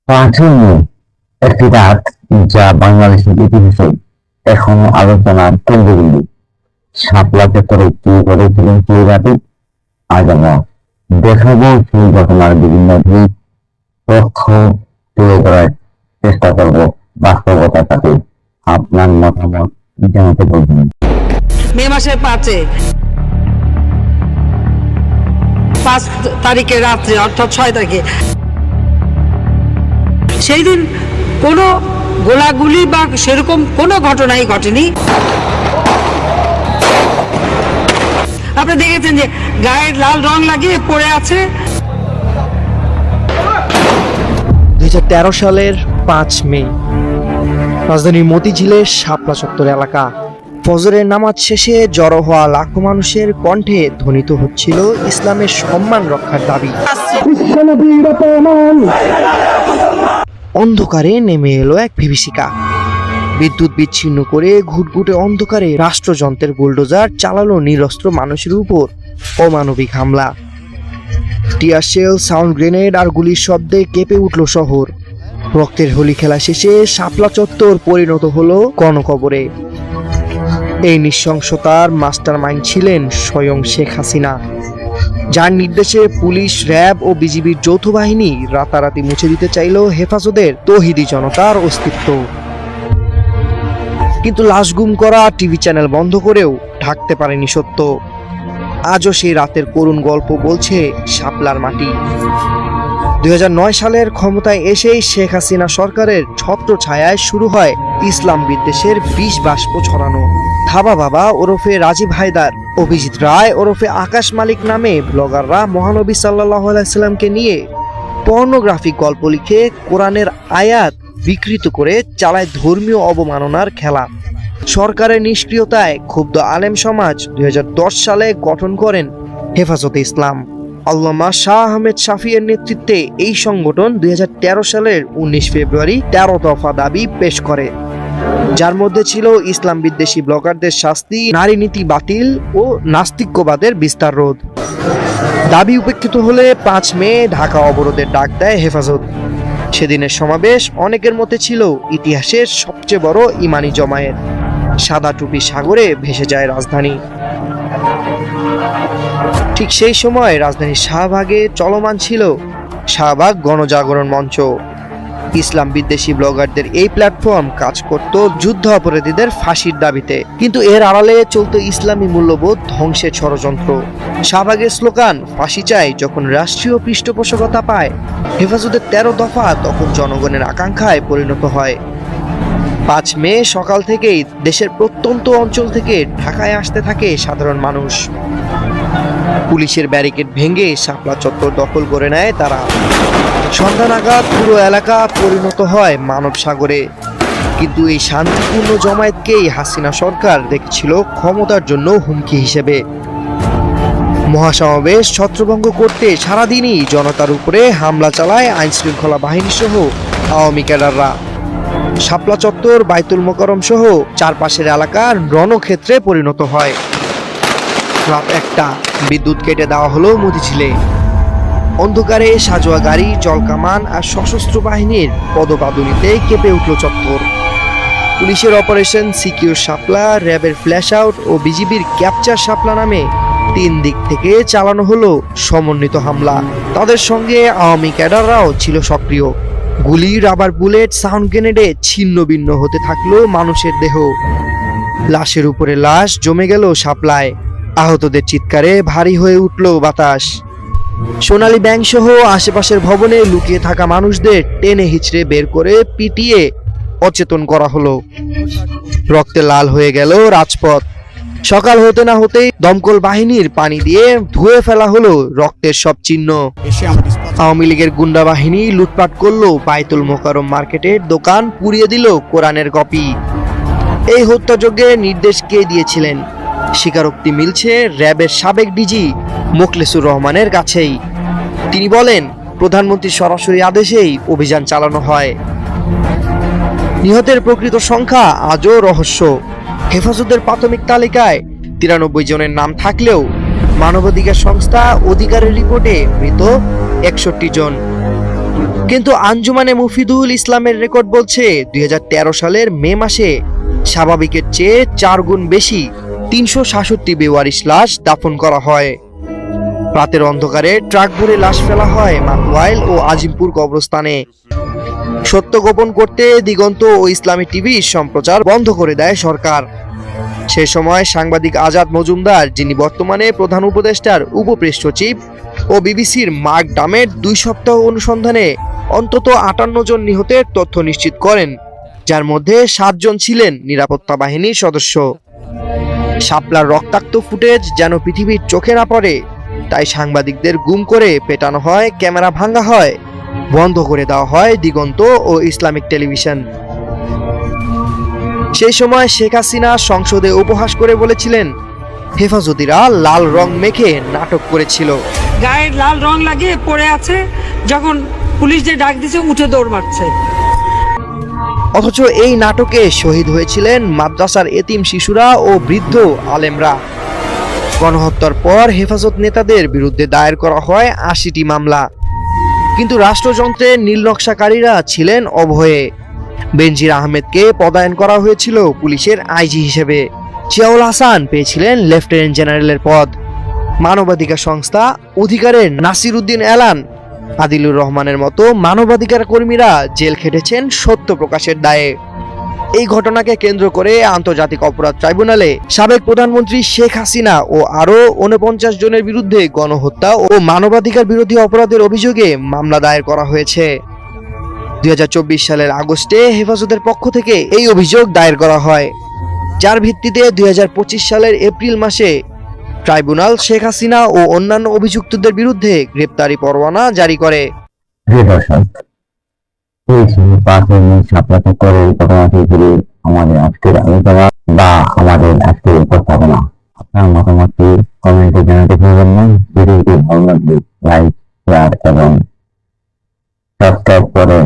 5ই মে একটি রাত যা বাংলাদেশের ইতিহাসে এখনো আলোচনার কেন্দ্রবিন্দু। শাপলা চত্বরে কি ঘটেছিলেন সেই রাতে আজ আমরা দেখাবো সেই ঘটনার বিভিন্ন দিক তথ্য তুলে ধরার চেষ্টা করব, বাস্তবতার সাথে আপনার মতামত জানাতে বলবেন। মে মাসের 5 তারিখে রাত্রে, অর্থাৎ 6 তারিখে, সেই দিন কোনো গোলাগুলি বা সেরকম কোনো ঘটনাই ঘটেনি। আপনি দেখেছেন যে গায়ে লাল রং লাগিয়ে পড়ে আছে। 2013 সালের 5 মে রাজধানীর মতিঝিলের শাপলা চত্বর এলাকা। ফজরের নামাজ শেষে জড়ো হওয়া লাখো মানুষের কণ্ঠে ধ্বনিত হচ্ছিল ইসলামের সম্মান রক্ষার দাবি। অন্ধকারে নেমে এলো এক বিভীষিকা। বিদ্যুৎ বিচ্ছিন্ন করে ঘুটঘুটে অন্ধকারে রাষ্ট্রযন্ত্রের বুলডোজার চালালো নিরস্ত্র মানুষের উপর অমানবিক হামলা। টিয়ার শেল, সাউন্ড গ্রেনেড আর গুলির শব্দে কেঁপে উঠল শহর। রক্তের হোলি খেলা শেষে শাপলা চত্বর পরিণত হলো গণকবরে। এই নৃশংসতার মাস্টার মাইন্ড ছিলেন স্বয়ং শেখ হাসিনা, যার নির্দেশে পুলিশ, র্যাব ও বিজিবির যৌথ বাহিনী রাতারাতি মুছে দিতে চাইল হেফাজতের তৌহিদি জনতার অস্তিত্ব। কিন্তু লাশ গুম করা, টিভি চ্যানেল বন্ধ করেও ঢাকতে পারেনি সত্য। আজও সেই রাতের করুণ গল্প বলছে শাপলার মাটি। 2009 সালের ক্ষমতায় এসেই শেখ হাসিনা সরকারের ছত্র ছায়ায় শুরু হয় ইসলাম বিদ্বেষের বিষ বাষ্প ছড়ানো। থাবা বাবা ওরফে রাজীব হায়দার, অভিজিৎ রায় ওরফে আকাশ মালিক নামে ব্লগাররা মহানবী সাল্লাল্লাহু আলাইহি সাল্লামকে নিয়ে পর্নোগ্রাফিক গল্প লিখে কোরআনের আয়াত বিকৃত করে চালায় ধর্মীয় অবমাননার খেলা। সরকারের নিষ্ক্রিয়তায় ক্ষুব্ধ আলেম সমাজ 2010 সালে গঠন করেন হেফাজতে ইসলাম। আল্লামা শাহ আহমেদ শাফিয়ের নেতৃত্বে এই সংগঠন 2013 সালের 19 ফেব্রুয়ারি 13 দফা দাবি পেশ করে, যার মধ্যে ছিল ইসলাম বিদ্বেষী ব্লগারদের শাস্তি, নারী নীতি বাতিল ও নাস্তিক্যবাদের বিস্তার রোধ। দাবি উপেক্ষিত হলে 5 মে ঢাকা অবরোধের ডাক দেয় হেফাজত। সেদিনের সমাবেশ অনেকের মতে ছিল ইতিহাসের সবচেয়ে বড় ইমানি জমায়েত। সাদা টুপি সাগরে ভেসে যায় রাজধানী। ঠিক সেই সময় রাজধানীর শাহবাগে চলমান ছিল শাহবাগ গণজাগরণ মঞ্চ। ইসলাম বিদ্বেষী ব্লগারদের এই প্ল্যাটফর্ম কাজ করত যুদ্ধ অপরাধীদের ফাঁসির দাবিতে, কিন্তু এর আড়ালে চলত ইসলামী মূল্যবোধ ধ্বংসের ষড়যন্ত্র। শাহবাগের স্লোগান ফাঁসি চাই যখন রাষ্ট্রীয় পৃষ্ঠপোষকতা পায়, হেফাজতের 13 দফা তখন জনগণের আকাঙ্ক্ষায় পরিণত হয়। 5 মে সকাল থেকেই দেশের প্রত্যন্ত অঞ্চল থেকে ঢাকায় আসতে থাকে সাধারণ মানুষ। পুলিশের ব্যারিকেড ভেঙে শাপলা চত্বর দখল করে নেয় তারা। সন্ধ্যা নাগাদ পুরো এলাকা পরিণত হয় মানব সাগরে। কিন্তু এই শান্তিপূর্ণ জমায়েতকেই হাসিনা সরকার দেখেছিল ক্ষমতার জন্য হুমকি হিসেবে। মহাসমাবেশ ছত্রভঙ্গ করতে সারাদিনই জনতার উপরে হামলা চালায় আইন শৃঙ্খলা বাহিনী সহ আওয়ামী ক্যাডাররা। শাপলা চত্বর, বাইতুল মোকাররম সহ চারপাশের এলাকার রণক্ষেত্রে পরিণত হয়। রাত 1টা বিদ্যুৎ কেটে দেওয়া হলো মতিঝিলে। অন্ধকারে সাজোয়া গাড়ি, জলকামান আর সশস্ত্র বাহিনীর পদবাদুলিতে কেঁপে উঠল চত্বর। পুলিশের অপারেশন সিকিউর শাপলা, র্যাবের ফ্ল্যাশ আউট ও বিজিবির ক্যাপচার শাপলা নামে 3 দিক থেকে চালানো হলো সমন্বিত হামলা। তাদের সঙ্গে আওয়ামী ক্যাডাররাও ছিল সক্রিয়। গুলি, রাবার বুলেট, সাউন্ড গ্রেনেডে ছিন্ন ভিন্ন হতে থাকলো মানুষের দেহ। লাশের উপরে লাশ জমে গেল শাপলায়। আহতদের চিৎকারে ভারী হয়ে উঠল বাতাস। সোনালী ব্যাংক সহ আশেপাশের ভবনে লুকিয়ে থাকা মানুষদের টেনে হিচড়ে বের করে পিটিয়ে অচেতন করা হলো। রক্তে লাল হয়ে গেল রাজপথ। সকাল হতে না হতেই দমকল বাহিনীর পানি দিয়ে ধুয়ে ফেলা হলো রক্তের সব চিহ্ন। আওয়ামী লীগের গুন্ডা বাহিনী লুটপাট করলো বাইতুল মোকাররম মার্কেটের দোকান, পুড়িয়ে দিল কোরআনের কপি। এই হত্যাযজ্ঞের নির্দেশ কে দিয়েছিলেন? স্বীকারোক্তি মিলছে র্যাবের সাবেক ডিজি মোখলেসুর রহমানের কাছেই। তিনি বলেন, প্রধানমন্ত্রীর সরাসরি আদেশেই অভিযান চালানো হয়। নিহতের প্রকৃত সংখ্যা আজও রহস্য। হেফাজতের প্রাথমিক তালিকায় 93 জনের নাম থাকলেও মানবাধিকার সংস্থা অধিকারের রিপোর্টে মৃত 61 জন। কিন্তু আঞ্জুমানে মুফিদুল ইসলামের রেকর্ড বলছে 2013 সালের মে মাসে স্বাভাবিকের চেয়ে 4 গুণ বেশি 366 বেওয়ারিশ লাশ দাফন করা হয়। রাতের অন্ধকারে ট্রাক ভরে লাশ ফেলা হয় মাতওয়াইল ও আজিমপুর কবরস্থানে। সত্য গোপন করতে দিগন্ত ও ইসলামী টিভি সম্প্রচার বন্ধ করে দেয় সরকার। সে সময় সাংবাদিক আজাদ মজুমদার, যিনি বর্তমানে প্রধান উপদেষ্টার উপপ্রেস সচিব, ও বিবিসির মার্ক ডামের 2 সপ্তাহ অনুসন্ধানে অন্তত 58 জন নিহতের তথ্য নিশ্চিত করেন, যার মধ্যে 7 জন ছিলেন নিরাপত্তা বাহিনীর সদস্য। শাপলার রক্তাক্ত ফুটেজ যেন পৃথিবীর চোখে না পড়ে, তাই সাংবাদিকদের গুম করে পেটানো হয়, ক্যামেরা ভাঙা হয়, বন্ধ করে দেওয়া হয় দিগন্ত ও ইসলামিক টেলিভিশন। সেই সময় শেখ হাসিনা সংসদে উপহাস করে বলেছিলেন, হেফাজতিরা লাল রং মেখে নাটক করেছিল। গায়ে লাল রং লাগিয়ে পড়ে আছে, যখন পুলিশ যে ডাক দিছে উঠে দৌড় মারছে। অথচ এই নাটকে শহীদ হয়েছিলেন মাদ্রাসার এতিম শিশুরা ও বৃদ্ধ আলেমরা। গণহত্যার পর হেফাজত নেতাদের বিরুদ্ধে দায়ের করা হয় 80টি মামলা, কিন্তু রাষ্ট্রযন্ত্রের নীলনকশাকারীরা ছিলেন অভয়ে। বেনজির আহমেদকে পদায়ন করা হয়েছিল পুলিশের আইজি হিসেবে। জিয়াউল হাসান পেয়েছিলেন লেফটেন্যান্ট জেনারেলের পদ। মানবাধিকার সংস্থা অধিকারের নাসির উদ্দিন এলান, আদিলুর রহমানের মতো মানবাধিকার কর্মীরা জেল খেটেছেন সত্য প্রকাশের দায়ে। এই ঘটনাকে কেন্দ্র করে আন্তর্জাতিক অপরাধ ট্রাইব্যুনালে সাবেক প্রধানমন্ত্রী শেখ হাসিনা ও আরও 49 জনের বিরুদ্ধে গণহত্যা ও মানবাধিকার বিরোধী অপরাধের অভিযোগে মামলা দায়ের করা হয়েছে। 2024 সালের আগস্টে হেফাজতের পক্ষ থেকে এই অভিযোগ দায়ের করা হয়, যার ভিত্তিতে 2025 সালের এপ্রিল মাসে ট্রাইব্যুনাল শেখ হাসিনা ও অন্যান্য অভিযুক্তদের বিরুদ্ধে গ্রেপ্তারি পরোয়ানা জারি করে। প্রিয় দর্শক, এই ছিল 5 মে শাপলা চত্বরের ঘটনাটি ঘিরে আমাদের আজকের আলোচনা বা আমাদের আজকের উপস্থাপনা। আপনার মতামতটি কমেন্টে জানাতে ভুলবেন না। ভিডিওটি ভালো লাগলে লাইক, শেয়ার এবং সাবস্ক্রাইব করে